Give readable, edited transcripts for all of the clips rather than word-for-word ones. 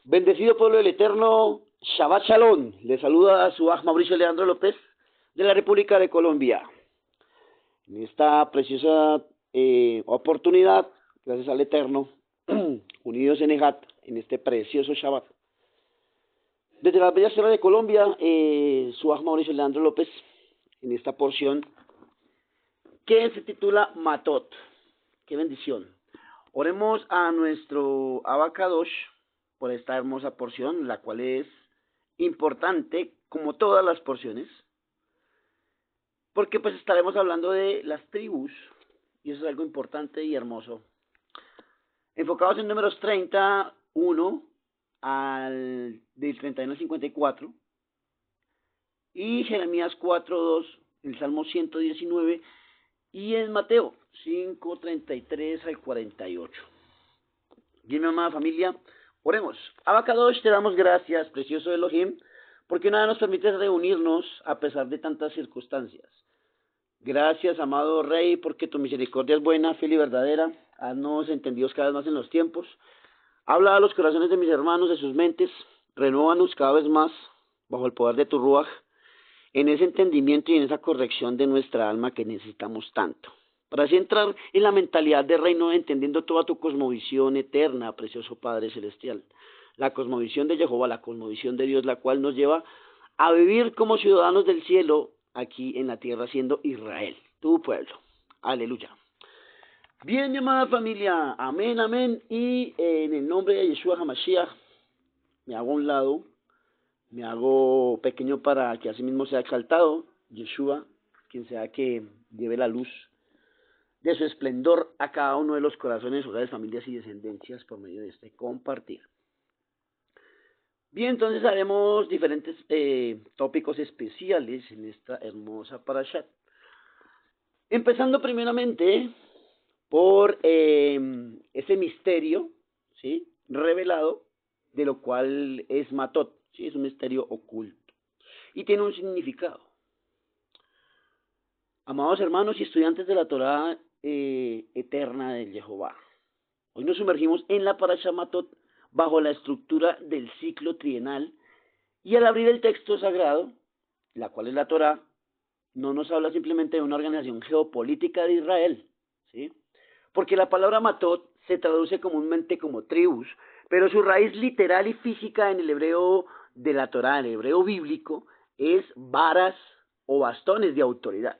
Bendecido pueblo del Eterno, Shabbat Shalom. Le saluda a su Mauricio Leandro López de la República de Colombia. En esta preciosa oportunidad, gracias al Eterno, unidos en Ejat, en este precioso Shabbat. Desde la bella sierra de Colombia, su Mauricio Leandro López, en esta porción que se titula Matot. ¡Qué bendición! Oremos a nuestro Abacadosh por esta hermosa porción, la cual es importante como todas las porciones, porque pues estaremos hablando de las tribus, y eso es algo importante y hermoso. Enfocados en números 31 del 31 al 54, y Jeremías 4:2, el Salmo 119, y en Mateo 5:33 al 48. Bien, mi amada familia, oremos. Abacadosh, te damos gracias, precioso Elohim, porque nada nos permite reunirnos a pesar de tantas circunstancias. Gracias, amado Rey, porque tu misericordia es buena, fiel y verdadera. Haznos entendidos cada vez más en los tiempos. Habla a los corazones de mis hermanos, de sus mentes. Renúvanos cada vez más bajo el poder de tu Ruaj, en ese entendimiento y en esa corrección de nuestra alma que necesitamos tanto, para así entrar en la mentalidad de reino, entendiendo toda tu cosmovisión eterna, precioso Padre Celestial. La cosmovisión de Jehová, la cosmovisión de Dios, la cual nos lleva a vivir como ciudadanos del cielo aquí en la tierra, siendo Israel, tu pueblo. Aleluya. Bien, mi amada familia, amén, amén. Y en el nombre de Yeshua HaMashiach, me hago a un lado, me hago pequeño para que así mismo sea exaltado Yeshua, quien sea que lleve la luz de su esplendor a cada uno de los corazones, hogares, familias y descendencias por medio de este compartir. Bien, entonces haremos diferentes tópicos especiales en esta hermosa parashat. Empezando primeramente por ese misterio, ¿sí?, revelado, de lo cual es Matot, ¿sí?, es un misterio oculto y tiene un significado. Amados hermanos y estudiantes de la Torá eterna del Jehová, hoy nos sumergimos en la parasha Matot bajo la estructura del ciclo trienal, y al abrir el texto sagrado, la cual es la Torá, no nos habla simplemente de una organización geopolítica de Israel, ¿sí?, porque la palabra Matot se traduce comúnmente como tribus, pero su raíz literal y física en el hebreo de la Torá, en el hebreo bíblico, es varas o bastones de autoridad.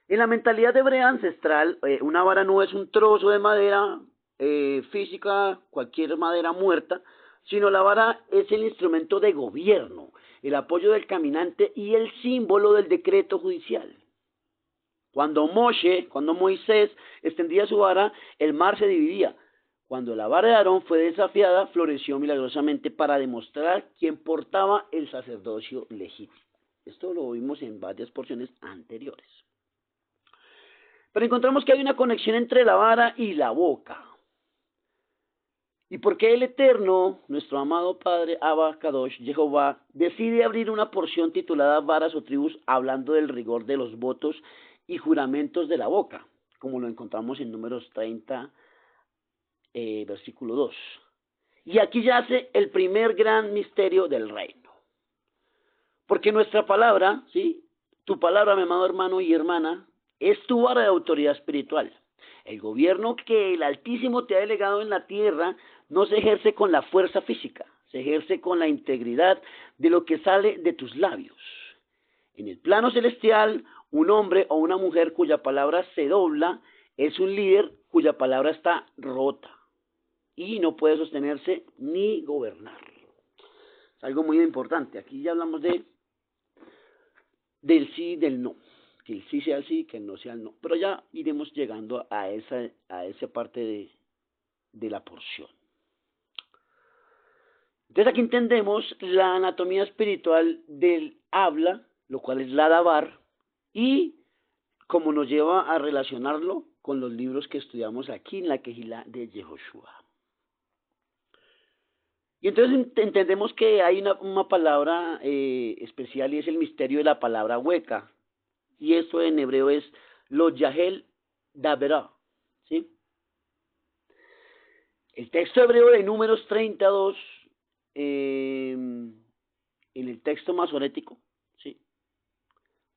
En la mentalidad hebrea ancestral, una vara no es un trozo de madera física, cualquier madera muerta, sino la vara es el instrumento de gobierno, el apoyo del caminante y el símbolo del decreto judicial. Cuando Moisés extendía su vara, el mar se dividía. Cuando la vara de Aarón fue desafiada, floreció milagrosamente para demostrar quién portaba el sacerdocio legítimo. Esto lo vimos en varias porciones anteriores. Pero encontramos que hay una conexión entre la vara y la boca. ¿Y por qué el Eterno, nuestro amado Padre Abacadosh, Jehová, decide abrir una porción titulada Varas o Tribus, hablando del rigor de los votos y juramentos de la boca, como lo encontramos en Números 30, versículo 2? Y aquí yace el primer gran misterio del reino. Porque nuestra palabra, ¿sí?, tu palabra, mi amado hermano y hermana, es tu vara de autoridad espiritual. El gobierno que el Altísimo te ha delegado en la tierra no se ejerce con la fuerza física, se ejerce con la integridad de lo que sale de tus labios. En el plano celestial, un hombre o una mujer cuya palabra se dobla es un líder cuya palabra está rota y no puede sostenerse ni gobernar. Es algo muy importante. Aquí ya hablamos del sí y del no. Que el sí sea el sí, que el no sea el no. Pero ya iremos llegando a esa parte de la porción. Entonces aquí entendemos la anatomía espiritual del habla, lo cual es la dabar, y cómo nos lleva a relacionarlo con los libros que estudiamos aquí en la Kehilá de Yehoshua. Y entonces entendemos que hay una palabra especial, y es el misterio de la palabra hueca. Y esto en hebreo es lo Yahel Daberá, ¿sí? El texto hebreo de Números 32 en el texto masorético, ¿sí?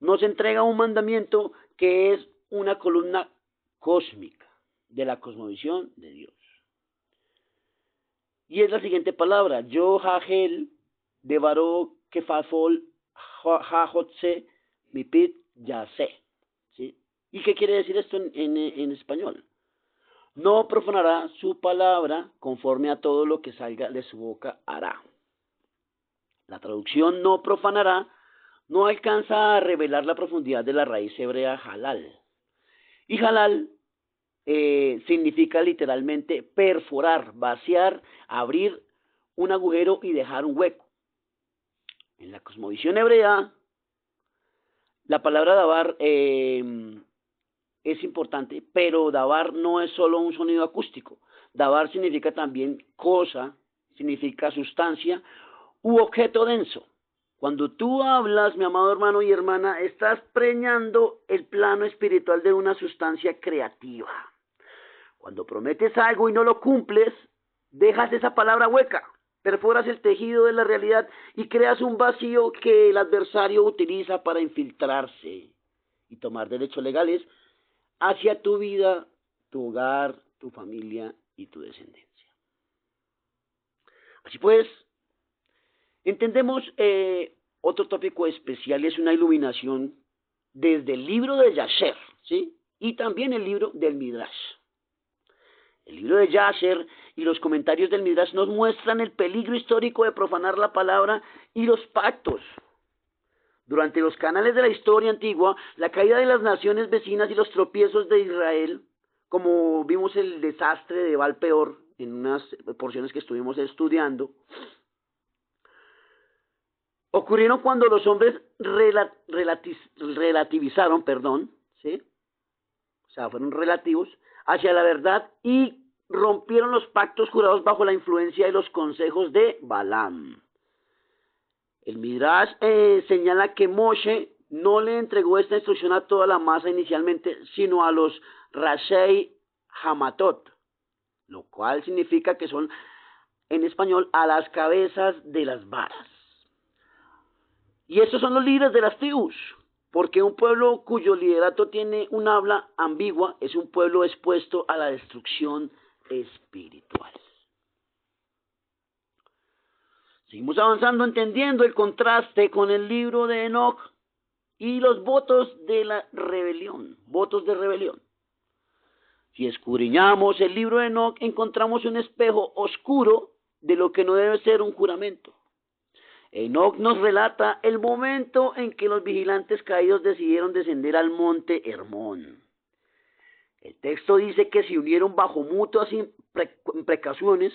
Nos entrega un mandamiento que es una columna cósmica de la cosmovisión de Dios. Y es la siguiente palabra: Yo hagel devaro kefafol hajotse mipit yase. ¿Sí? ¿Y qué quiere decir esto en español? No profanará su palabra, conforme a todo lo que salga de su boca hará. La traducción no profanará no alcanza a revelar la profundidad de la raíz hebrea halal. Y halal significa literalmente perforar, vaciar, abrir un agujero y dejar un hueco. En la cosmovisión hebrea, la palabra davar es importante, pero davar no es solo un sonido acústico. Davar significa también cosa, significa sustancia u objeto denso. Cuando tú hablas, mi amado hermano y hermana, estás preñando el plano espiritual de una sustancia creativa. Cuando prometes algo y no lo cumples, dejas esa palabra hueca, perforas el tejido de la realidad y creas un vacío que el adversario utiliza para infiltrarse y tomar derechos legales hacia tu vida, tu hogar, tu familia y tu descendencia. Así pues, entendemos otro tópico especial, es una iluminación desde el libro de Yasher, ¿sí? Y también el libro del Midrash. El libro de Yasher y los comentarios del Midrash nos muestran el peligro histórico de profanar la palabra y los pactos. Durante los canales de la historia antigua, la caída de las naciones vecinas y los tropiezos de Israel, como vimos el desastre de Baal Peor en unas porciones que estuvimos estudiando, ocurrieron cuando los hombres relativizaron, ¿sí? O sea, fueron relativos hacia la verdad y rompieron los pactos jurados bajo la influencia de los consejos de Balaam. El Midrash señala que Moshe no le entregó esta instrucción a toda la masa inicialmente, sino a los Rashei Hamatot, lo cual significa que son, en español, a las cabezas de las varas. Y estos son los líderes de las tribus, porque un pueblo cuyo liderato tiene un habla ambigua es un pueblo expuesto a la destrucción espiritual. Seguimos avanzando entendiendo el contraste con el libro de Enoch y los votos de la rebelión, votos de rebelión. Si escudriñamos el libro de Enoch, encontramos un espejo oscuro de lo que no debe ser un juramento. Enoch nos relata el momento en que los vigilantes caídos decidieron descender al monte Hermón. El texto dice que se unieron bajo mutuas imprecaciones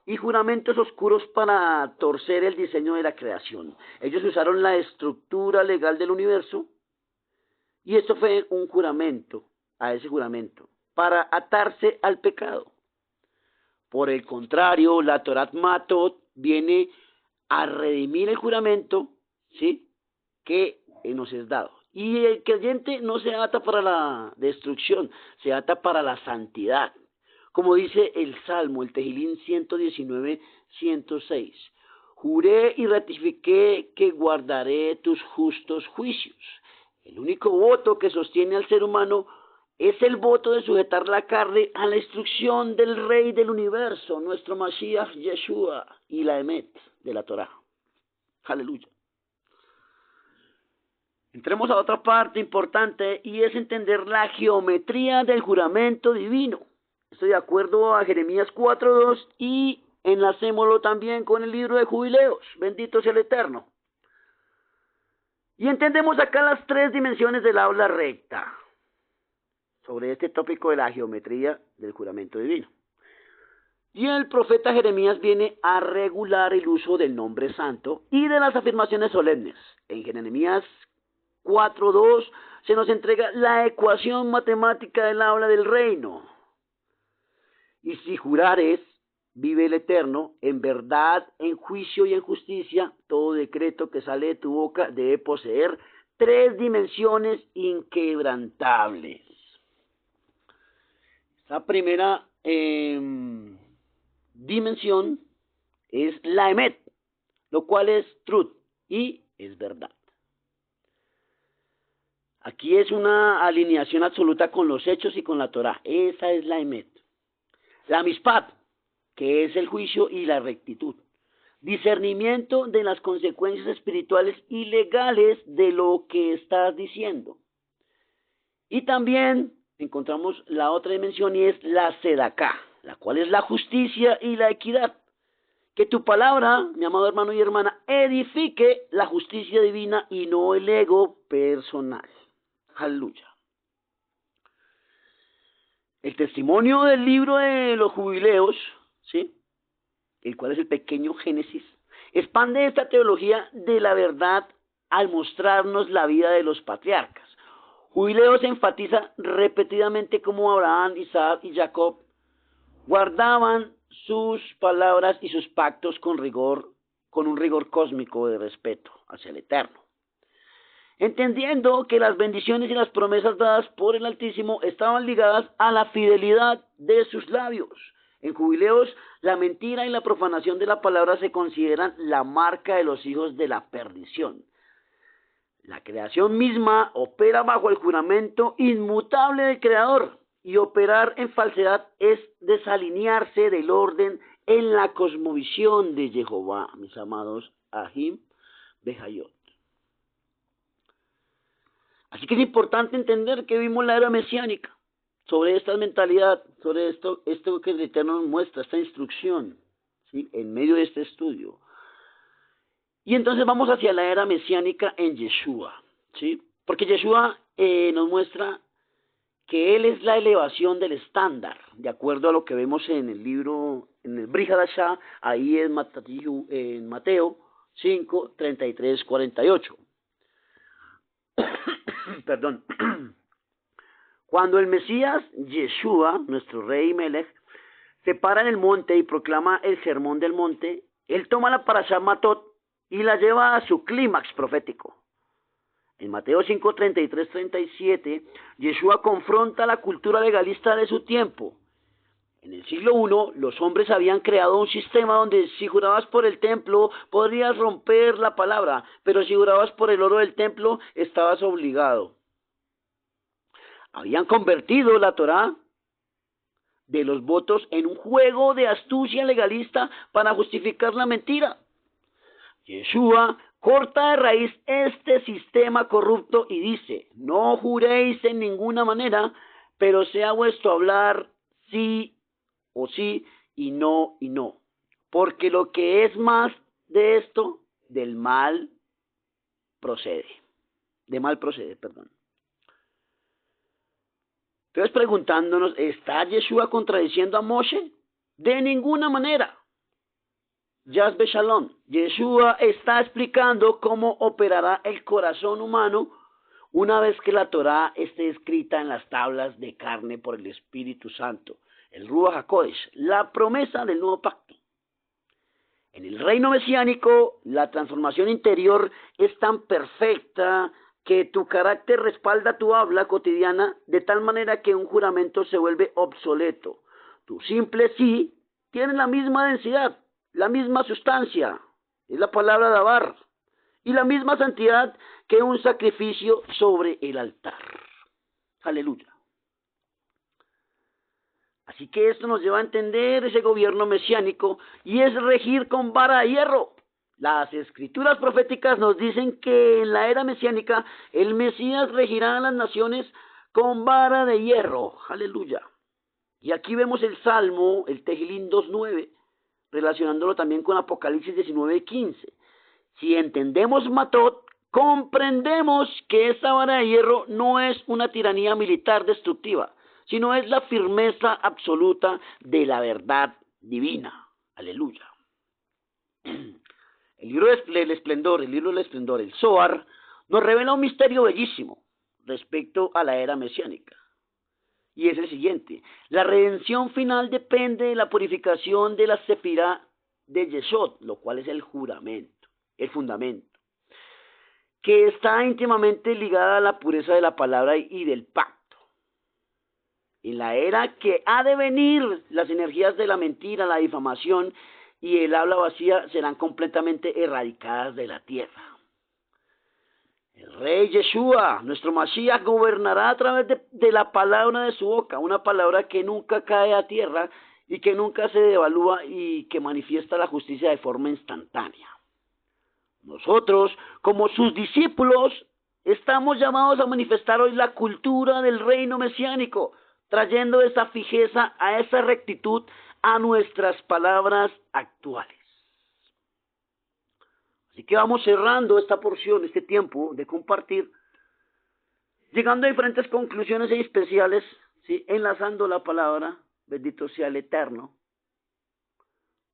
y juramentos oscuros para torcer el diseño de la creación. Ellos usaron la estructura legal del universo y esto fue un juramento, a ese juramento, para atarse al pecado. Por el contrario, la Torat Matot viene a redimir el juramento, ¿sí?, que nos es dado. Y el creyente no se ata para la destrucción, se ata para la santidad. Como dice el Salmo, el Tejilín 119, 106. Juré y ratifiqué que guardaré tus justos juicios. El único voto que sostiene al ser humano es el voto de sujetar la carne a la instrucción del Rey del Universo, nuestro Mashiach Yeshua, y la Emet de la Torah. Aleluya. Entremos a otra parte importante y es entender la geometría del juramento divino. Estoy de acuerdo a Jeremías 4:2 y enlacémoslo también con el libro de Jubileos. Bendito sea el Eterno. Y entendemos acá las tres dimensiones del habla recta sobre este tópico de la geometría del juramento divino. Y el profeta Jeremías viene a regular el uso del nombre santo y de las afirmaciones solemnes. En Jeremías 4:2 se nos entrega la ecuación matemática del habla del reino. Y si jurares, vive el Eterno, en verdad, en juicio y en justicia, todo decreto que sale de tu boca debe poseer tres dimensiones inquebrantables. La primera dimensión es la Emet, lo cual es truth y es verdad. Aquí es una alineación absoluta con los hechos y con la Torá. Esa es la emet. La mishpat, que es el juicio y la rectitud. Discernimiento de las consecuencias espirituales y legales de lo que estás diciendo. Y también encontramos la otra dimensión y es la sedaká, la cual es la justicia y la equidad. Que tu palabra, mi amado hermano y hermana, edifique la justicia divina y no el ego personal. Aleluya. El testimonio del libro de los jubileos, ¿sí?, el cual es el pequeño Génesis, expande esta teología de la verdad al mostrarnos la vida de los patriarcas. Jubileos enfatiza repetidamente cómo Abraham, Isaac y Jacob guardaban sus palabras y sus pactos con un rigor cósmico de respeto hacia el Eterno, entendiendo que las bendiciones y las promesas dadas por el Altísimo estaban ligadas a la fidelidad de sus labios. En Jubileos, la mentira y la profanación de la palabra se consideran la marca de los hijos de la perdición. La creación misma opera bajo el juramento inmutable del Creador, y operar en falsedad es desalinearse del orden en la cosmovisión de Jehová, mis amados Ahim Behayot. Así que es importante entender que vimos la era mesiánica, sobre esta mentalidad, sobre esto que el Eterno nos muestra, esta instrucción, ¿sí?, en medio de este estudio. Y entonces vamos hacia la era mesiánica en Yeshua, ¿sí? Porque Yeshua nos muestra que Él es la elevación del estándar, de acuerdo a lo que vemos en el libro, en el Brit Hadashah, ahí en Mateo 5, 33, 48. Perdón. Cuando el Mesías, Yeshua, nuestro rey Melech, se para en el monte y proclama el sermón del monte, él toma la Parashá Matot y la lleva a su clímax profético. En Mateo 5, 33, 37, Yeshua confronta la cultura legalista de su tiempo. En el siglo I, los hombres habían creado un sistema donde si jurabas por el templo, podrías romper la palabra, pero si jurabas por el oro del templo, estabas obligado. Habían convertido la Torá de los votos en un juego de astucia legalista para justificar la mentira. Yeshua corta de raíz este sistema corrupto y dice: no juréis en ninguna manera, pero sea vuestro hablar sí o sí y no, porque lo que es más de esto, del mal procede. De mal procede, perdón. Entonces preguntándonos, ¿está Yeshua contradiciendo a Moshe? De ninguna manera. Yasbe Shalom. Yeshua está explicando cómo operará el corazón humano una vez que la Torá esté escrita en las tablas de carne por el Espíritu Santo, el Ruach HaKodesh, la promesa del nuevo pacto. En el reino mesiánico, la transformación interior es tan perfecta que tu carácter respalda tu habla cotidiana de tal manera que un juramento se vuelve obsoleto. Tu simple sí tiene la misma densidad, la misma sustancia, es la palabra davar, y la misma santidad que un sacrificio sobre el altar. Aleluya. Así que esto nos lleva a entender ese gobierno mesiánico y es regir con vara de hierro. Las escrituras proféticas nos dicen que en la era mesiánica el Mesías regirá a las naciones con vara de hierro. Aleluya. Y aquí vemos el Salmo, el Tejilín 2.9, relacionándolo también con Apocalipsis 19.15. Si entendemos Matot, comprendemos que esta vara de hierro no es una tiranía militar destructiva, sino es la firmeza absoluta de la verdad divina. Aleluya. El libro del esplendor, el Zohar, nos revela un misterio bellísimo respecto a la era mesiánica. Y es el siguiente: la redención final depende de la purificación de la sefirá de Yesod, lo cual es el juramento, el fundamento, que está íntimamente ligada a la pureza de la palabra y del pacto. En la era que ha de venir, las energías de la mentira, la difamación y el habla vacía serán completamente erradicadas de la tierra. El rey Yeshua, nuestro Mashiach, gobernará a través de la palabra de su boca, una palabra que nunca cae a tierra y que nunca se devalúa y que manifiesta la justicia de forma instantánea. Nosotros, como sus discípulos, estamos llamados a manifestar hoy la cultura del reino mesiánico, trayendo esa fijeza, a esa rectitud a nuestras palabras actuales. Así que vamos cerrando esta porción, este tiempo de compartir, llegando a diferentes conclusiones especiales, ¿sí? Enlazando la palabra, bendito sea el Eterno,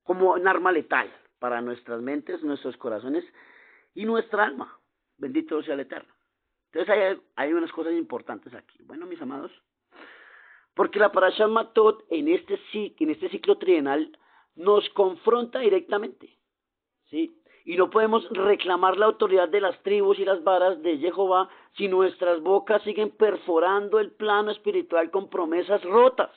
como un arma letal para nuestras mentes, nuestros corazones y nuestra alma. Bendito sea el Eterno. Entonces hay unas cosas importantes aquí. Bueno, mis amados, porque la Parashat Matot en este ciclo trienal nos confronta directamente, ¿sí? Y no podemos reclamar la autoridad de las tribus y las varas de Jehová si nuestras bocas siguen perforando el plano espiritual con promesas rotas,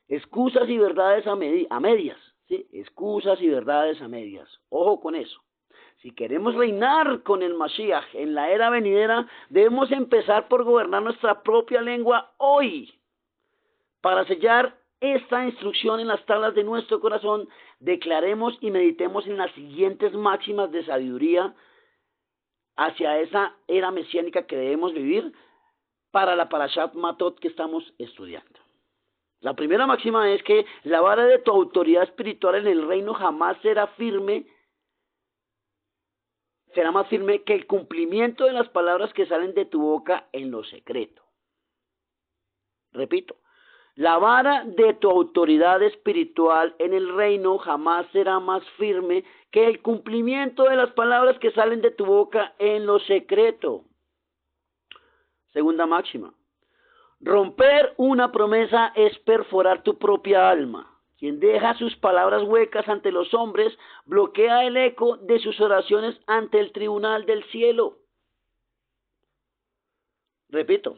excusas y verdades a medias, ¿sí? Excusas y verdades a medias. Ojo con eso. Si queremos reinar con el Mashiach en la era venidera, debemos empezar por gobernar nuestra propia lengua hoy. Para sellar esta instrucción en las tablas de nuestro corazón, declaremos y meditemos en las siguientes máximas de sabiduría hacia esa era mesiánica que debemos vivir para la Parashat Matot que estamos estudiando. La primera máxima es que la vara de tu autoridad espiritual en el reino jamás será más firme que el cumplimiento de las palabras que salen de tu boca en lo secreto. Repito, la vara de tu autoridad espiritual en el reino jamás será más firme que el cumplimiento de las palabras que salen de tu boca en lo secreto. Segunda máxima. Romper una promesa es perforar tu propia alma. Quien deja sus palabras huecas ante los hombres bloquea el eco de sus oraciones ante el tribunal del cielo. Repito.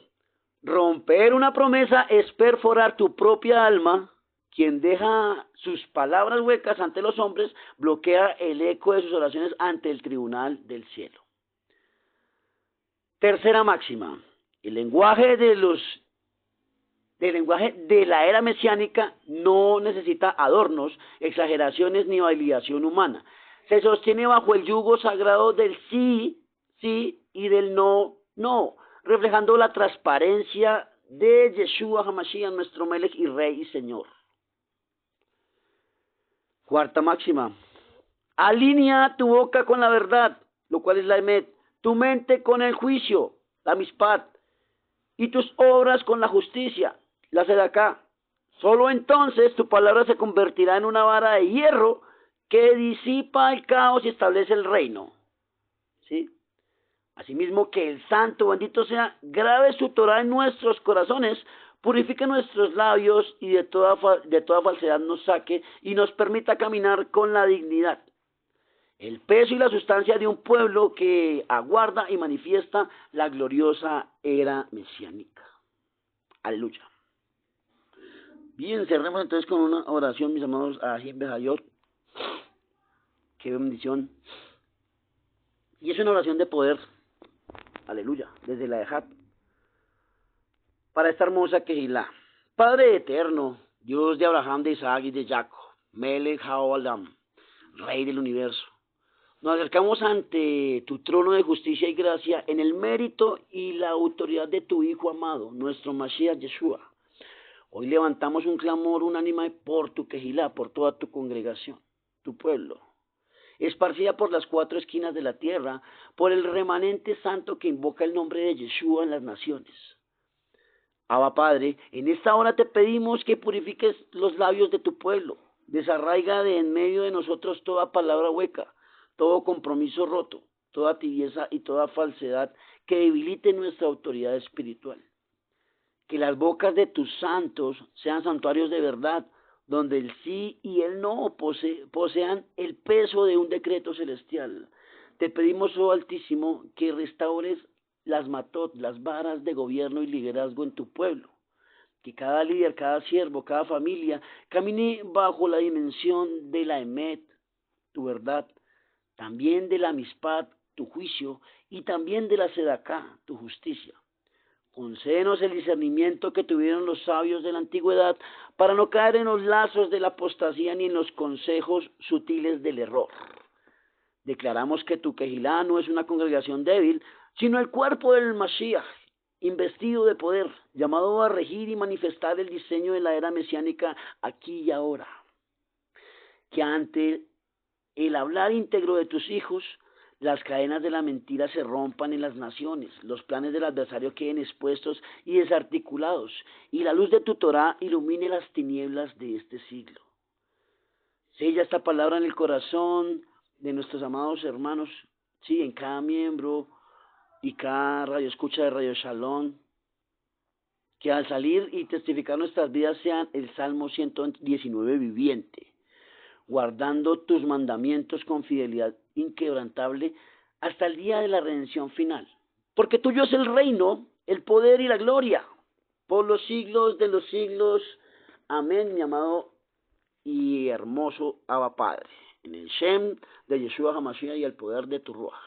Romper una promesa es perforar tu propia alma. Quien deja sus palabras huecas ante los hombres bloquea el eco de sus oraciones ante el tribunal del cielo. Tercera máxima. El lenguaje de la era mesiánica no necesita adornos, exageraciones ni validación humana. Se sostiene bajo el yugo sagrado del sí, sí y del no, no, reflejando la transparencia de Yeshua HaMashiach, nuestro Melech y Rey y Señor. Cuarta máxima. Alinea tu boca con la verdad, lo cual es la emet, tu mente con el juicio, la mispat, y tus obras con la justicia, la sedaká. Solo entonces tu palabra se convertirá en una vara de hierro que disipa el caos y establece el reino. ¿Sí? Asimismo que el santo, bendito sea, grabe su Torah en nuestros corazones, purifique nuestros labios y de toda falsedad nos saque y nos permita caminar con la dignidad, el peso y la sustancia de un pueblo que aguarda y manifiesta la gloriosa era mesiánica. Aleluya. Bien, cerremos entonces con una oración, mis amados, a Ajim Behayor. Qué bendición. Y es una oración de poder. Aleluya. Desde la Ejat. Para esta hermosa Kehilá. Padre eterno, Dios de Abraham, de Isaac y de Jacob, Melech Haolam, Rey del universo. Nos acercamos ante tu trono de justicia y gracia en el mérito y la autoridad de tu Hijo amado, nuestro Mashiach Yeshua. Hoy levantamos un clamor unánime por tu Kehilá, por toda tu congregación, tu pueblo, esparcida por las 4 esquinas de la tierra, por el remanente santo que invoca el nombre de Yeshua en las naciones. Abba Padre, en esta hora te pedimos que purifiques los labios de tu pueblo, desarraiga de en medio de nosotros toda palabra hueca, todo compromiso roto, toda tibieza y toda falsedad que debilite nuestra autoridad espiritual. Que las bocas de tus santos sean santuarios de verdad, donde el sí y el no posean el peso de un decreto celestial. Te pedimos, oh Altísimo, que restaures las matot, las varas de gobierno y liderazgo en tu pueblo, Que cada líder, cada siervo, cada familia camine bajo la dimensión de la Emet, tu verdad, también de la Mispad, tu juicio, y también de la Sedaká, tu justicia. Concédenos el discernimiento que tuvieron los sabios de la antigüedad para no caer en los lazos de la apostasía ni en los consejos sutiles del error. Declaramos que tu Kehilá no es una congregación débil, sino el cuerpo del Mashiach, investido de poder, llamado a regir y manifestar el diseño de la era mesiánica aquí y ahora. Que ante el hablar íntegro de tus hijos, las cadenas de la mentira se rompan en las naciones, los planes del adversario queden expuestos y desarticulados, y la luz de tu Torah ilumine las tinieblas de este siglo. Sella esta palabra en el corazón de nuestros amados hermanos, sí, en cada miembro y cada radio escucha de Radio Shalom, que al salir y testificar nuestras vidas sean el Salmo 119 viviente, guardando tus mandamientos con fidelidad inquebrantable hasta el día de la redención final. Porque tuyo es el reino, el poder y la gloria, por los siglos de los siglos. Amén, mi amado y hermoso Abba Padre. En el Shem de Yeshua HaMashiach y el poder de tu Ruach.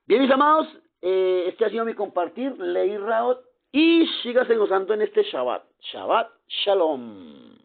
Bien, mis amados, este ha sido mi compartir, Leí Raot, y sígase gozando en este Shabbat. Shabbat Shalom.